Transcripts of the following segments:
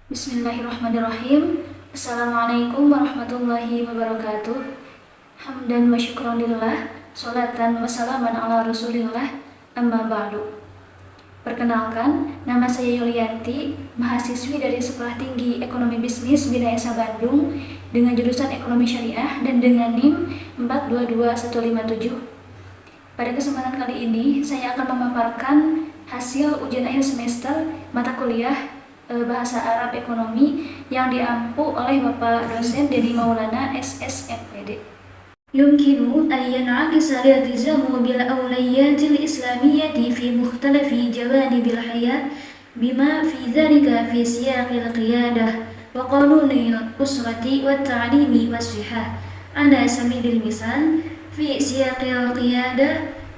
Bismillahirrahmanirrahim. Assalamualaikum warahmatullahi wabarakatuh. Hamdan wa syukran lillah, sholatan wa salaman ala rasulillah, amma ba'du. Perkenalkan, nama saya Yulianti, mahasiswi dari Sekolah Tinggi Ekonomi Bisnis Binayasa Bandung dengan jurusan Ekonomi Syariah dan dengan NIM 422157. Pada kesempatan kali ini, saya akan memaparkan hasil ujian akhir semester mata kuliah Bahasa Arab Ekonomi yang diampu oleh Bapak dosen Dedi Maulana SSMPD. يمكن أن ينعكس الالتزام بالأولويات الإسلامية في مختلف جوانب الحياة بما في ذلك في سياق القيادة وقانون الأسرة والتعليم والصحة. على سبيل المثال في سياق القيادة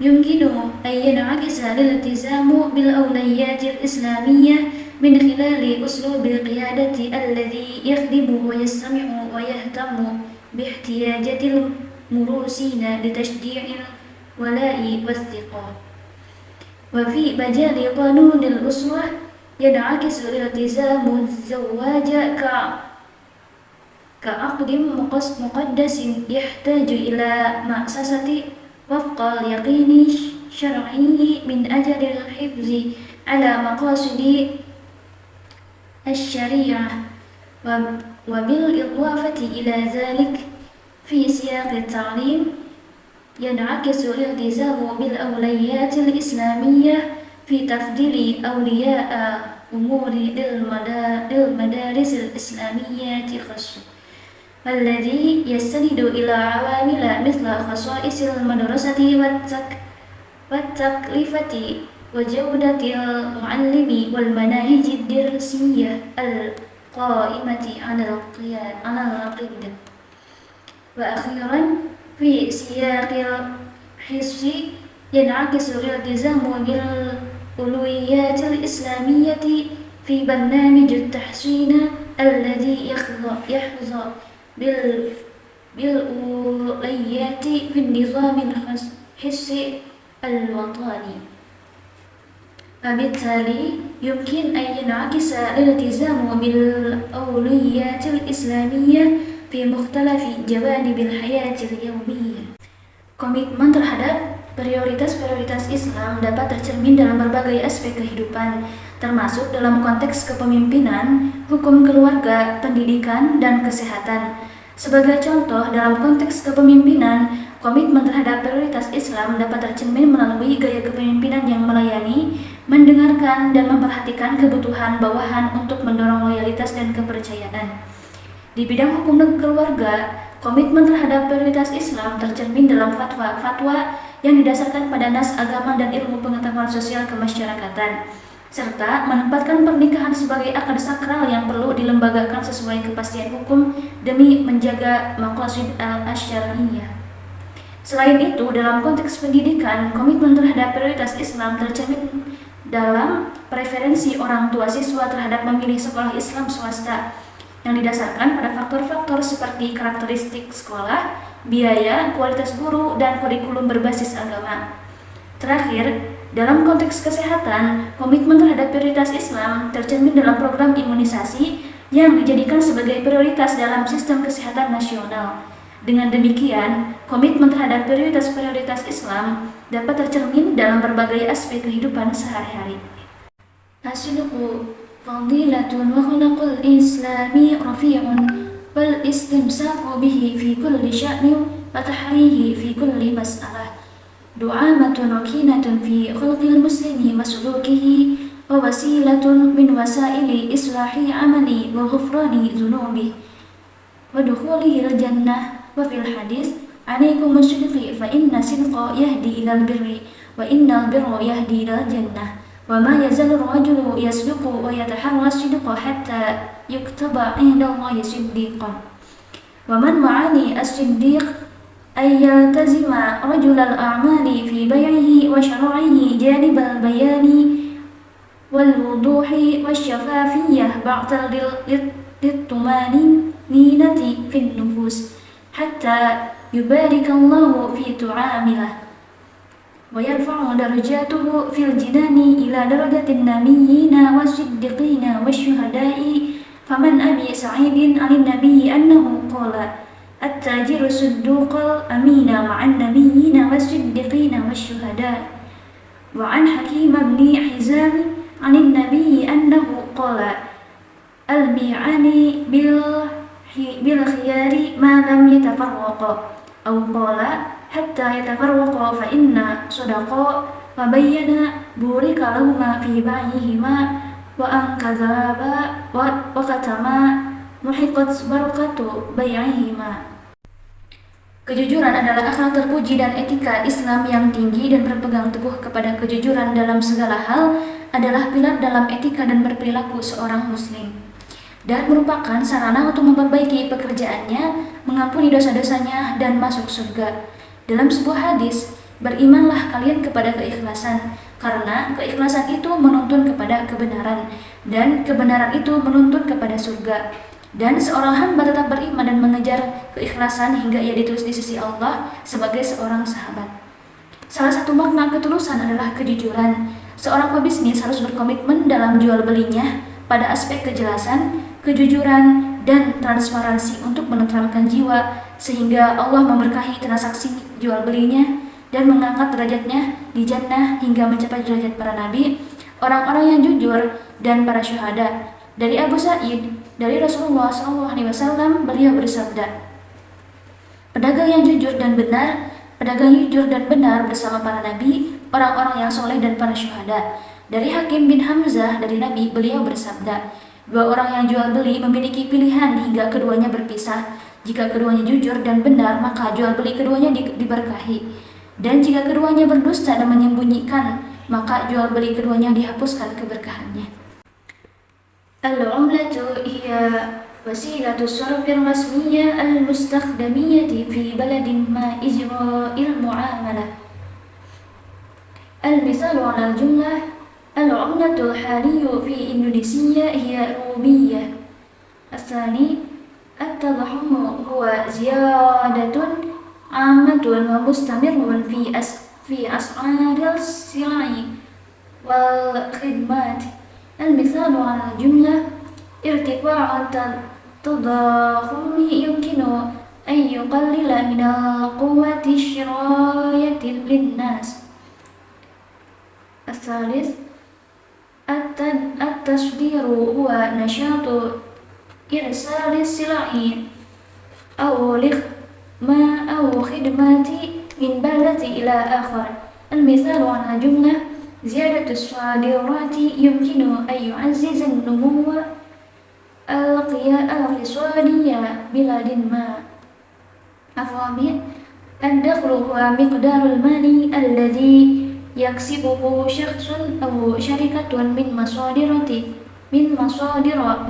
يمكن أن ينعكس الالتزام بالأولويات الإسلامية من خلال أسلوب القيادة الذي يخدم ويستمع ويهتم باحتياجات المرؤوسين لتشجيع الولاء والثقة. وفي مجال قانون الأسرة ينعكس الالتزام الزواج كعقد مقدس يحتاج إلى مؤسسة وفق اليقين الشرعي من أجل الحفظ على مقاصد الشريعة. وبالإضافة إلى ذلك في سياق التعليم ينعكس الالتزام بالأولويات الإسلامية في تفضيل أولياء أمور للمدارس الإسلامية خاصة، الذي يستند إلى عوامل مثل خصائص المدرسة والتكلفة وجودة المعلم والمناهج الدراسية القائمة على العقيدة. وأخيرا في سياق الحفظ ينعكس الالتزام بالأولويات الإسلامية في برنامج التحسين الذي يحظى بالأولويات في النظام الحفظي الوطني. وبالتالي يمكن أن ينعكس الالتزام بالأولويات الإسلامية في مختلف جوانب الحياة اليومية. Komitmen terhadap prioritas-prioritas Islam dapat tercermin dalam berbagai aspek kehidupan, termasuk dalam konteks kepemimpinan, hukum keluarga, pendidikan, dan kesehatan. Sebagai contoh, dalam konteks kepemimpinan, komitmen terhadap prioritas Islam dapat tercermin melalui gaya kepemimpinan yang melayani, mendengarkan, dan memperhatikan kebutuhan bawahan untuk mendorong loyalitas dan kepercayaan. Di bidang hukum dan keluarga, komitmen terhadap prioritas Islam tercermin dalam fatwa-fatwa yang didasarkan pada nas agama dan ilmu pengetahuan sosial kemasyarakatan, serta menempatkan pernikahan sebagai akad sakral yang perlu dilembagakan sesuai kepastian hukum demi menjaga maqasid al-syar'iyyah. Selain itu, dalam konteks pendidikan, komitmen terhadap prioritas Islam tercermin dalam preferensi orang tua siswa terhadap memilih sekolah Islam swasta yang didasarkan pada faktor-faktor seperti karakteristik sekolah, biaya, kualitas guru, dan kurikulum berbasis agama. Terakhir, dalam konteks kesehatan, komitmen terhadap prioritas Islam tercermin dalam program imunisasi yang dijadikan sebagai prioritas dalam sistem kesehatan nasional. Dengan demikian, komitmen terhadap prioritas-prioritas Islam dapat tercermin dalam berbagai aspek kehidupan sehari-hari. As-sidqu fadilatun wa khuluqul islami rafi'un wal istimsaku bihi fi kulli sya'nin wa tahrihi fi kulli mas'alah du'amatun rakinatun fi khulqil muslimi wa sulukihi wa wasilatun min wasaili islahi amali wa ghufrani dhunubi wa dukhulihi al-jannah. Wa fil hadis alaikum bisidqi fa inna sidqa yahdi ilal birri wa innal birra yahdi ilal jannah wa ma yazalu rajulu yasduqu wa yataharra sidqa hatta yuktaba 'inda Allahi siddiqan. Wa man ma'ani as-siddiq ay yaltazima rajulal a'mali fi bay'ihi wa syara'ihi janibal bayani wal wuduhi wasyafafiyyah ba'dal littumaninati fin nufus hatta yubarikallahu fi tu'amilah wa yarfa'u darajatuhu fil jinani ila darajatin nabiyina wasiddiqina wasyuhada'i فمن أبي سعيد عن النبي أنه قال التاجر الصدوق الأمين مع النبيين والصديقين والشهداء. وعن حكيم بن حزام عن النبي أنه قال البيعان بالخيار ما لم يتفرقا، أو قال حتى يتفرقا فإن صدقا وبين بورك لهما في بيعهما وأن كذابا وكتما محقت بركة بيعهما. Kejujuran adalah akhlak terpuji dan etika Islam yang tinggi, dan berpegang teguh kepada kejujuran dalam segala hal adalah pilar dalam etika dan berperilaku seorang muslim, dan merupakan sarana untuk memperbaiki pekerjaannya, mengampuni dosa-dosanya, dan masuk surga. Dalam sebuah hadis, berimanlah kalian kepada keikhlasan, karena keikhlasan itu menuntun kepada kebenaran, dan kebenaran itu menuntun kepada surga. Dan seorang hamba tetap beriman dan mengejar keikhlasan hingga ia ditulis di sisi Allah sebagai seorang sahabat. Salah satu makna ketulusan adalah kejujuran. Seorang pebisnis harus berkomitmen dalam jual belinya pada aspek kejelasan, kejujuran, dan transparansi untuk menenteramkan jiwa, sehingga Allah memberkahi transaksi jual belinya dan mengangkat derajatnya di jannah hingga mencapai derajat para nabi, orang-orang yang jujur, dan para syuhada. Dari Abu Sa'id, dari Rasulullah SAW, beliau bersabda, pedagang yang jujur dan benar bersama para nabi, orang-orang yang soleh, dan para syuhada. Dari Hakim bin Hamzah, dari Nabi, beliau bersabda, dua orang yang jual beli memiliki pilihan hingga keduanya berpisah. Jika keduanya jujur dan benar, maka jual beli keduanya diberkahi. Dan jika keduanya berdusta dan menyembunyikan, maka jual beli keduanya dihapuskan keberkahannya. Al-umlatu hiya wasilatu sarfir rasmiyah al-mustakhdamiyati fi baladin ma ijra'il mu'amalah. Al-mithalu 'ala al-jumlah al-umlatu al-haliyyu fi Indonesia hiya rubiyah. Al-thani at-tadahhum huwa ziyadatun 'ammatun wa mustamirrun fi as'aril sil'i wal khidmat. المثال على الجملة ارتفاع التضخم يمكن أن يقلل من القوة الشرائية للناس. الثالث التصدير هو نشاط إرسال السلع أو خدمات من بلد إلى آخر. المثال على الجملة زيادة الصادرات يمكن أن يعزز النمو الاقتصادي بلد ما. الرابع الدخل هو مقدار المال الذي يكسبه شخص أو شركة من مصادر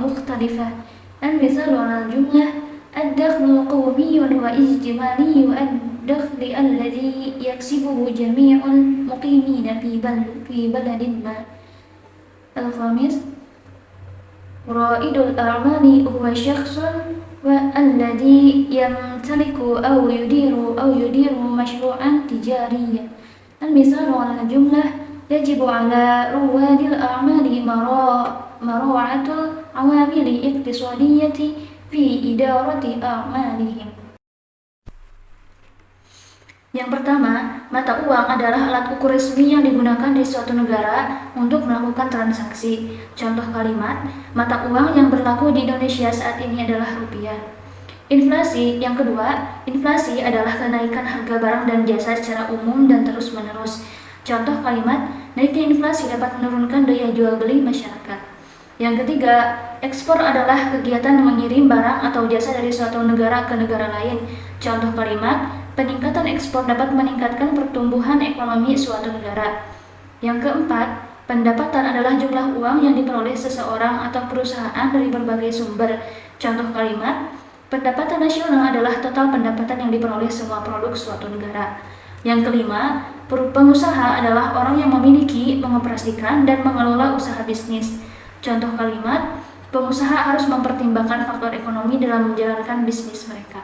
مختلفة. المثال على الجملة الدخل القومي واجتماعي الدخل الذي يكسبه جميع المقيمين في بلد ما. الخامس رائد الأعمال هو شخص الذي يمتلك أو يدير مشروعا تجاريا. المثال على الجملة يجب على رواد الأعمال مراعاة العوامل الاقتصادية في إدارة أعمالهم. Yang pertama, mata uang adalah alat ukur resmi yang digunakan di suatu negara untuk melakukan transaksi. Contoh kalimat, mata uang yang berlaku di Indonesia saat ini adalah rupiah. Inflasi. Yang kedua, inflasi adalah kenaikan harga barang dan jasa secara umum dan terus-menerus. Contoh kalimat, naiknya inflasi dapat menurunkan daya jual beli masyarakat. Yang ketiga, ekspor adalah kegiatan mengirim barang atau jasa dari suatu negara ke negara lain. Contoh kalimat, peningkatan ekspor dapat meningkatkan pertumbuhan ekonomi suatu negara. Yang keempat, pendapatan adalah jumlah uang yang diperoleh seseorang atau perusahaan dari berbagai sumber. Contoh kalimat, pendapatan nasional adalah total pendapatan yang diperoleh semua produk suatu negara. Yang kelima, pengusaha adalah orang yang memiliki, mengoperasikan, dan mengelola usaha bisnis. Contoh kalimat, pengusaha harus mempertimbangkan faktor ekonomi dalam menjalankan bisnis mereka.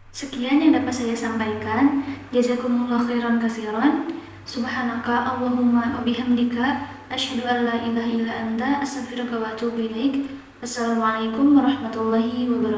Sekian yang dapat saya sampaikan. Jazakumullah khairan katsiran. Subhanaka Allahumma wa bihamdika Asyhadu an la ilaha illa anta, astaghfiruka wa atubu ilaik. Assalamualaikum warahmatullahi wabarakatuh.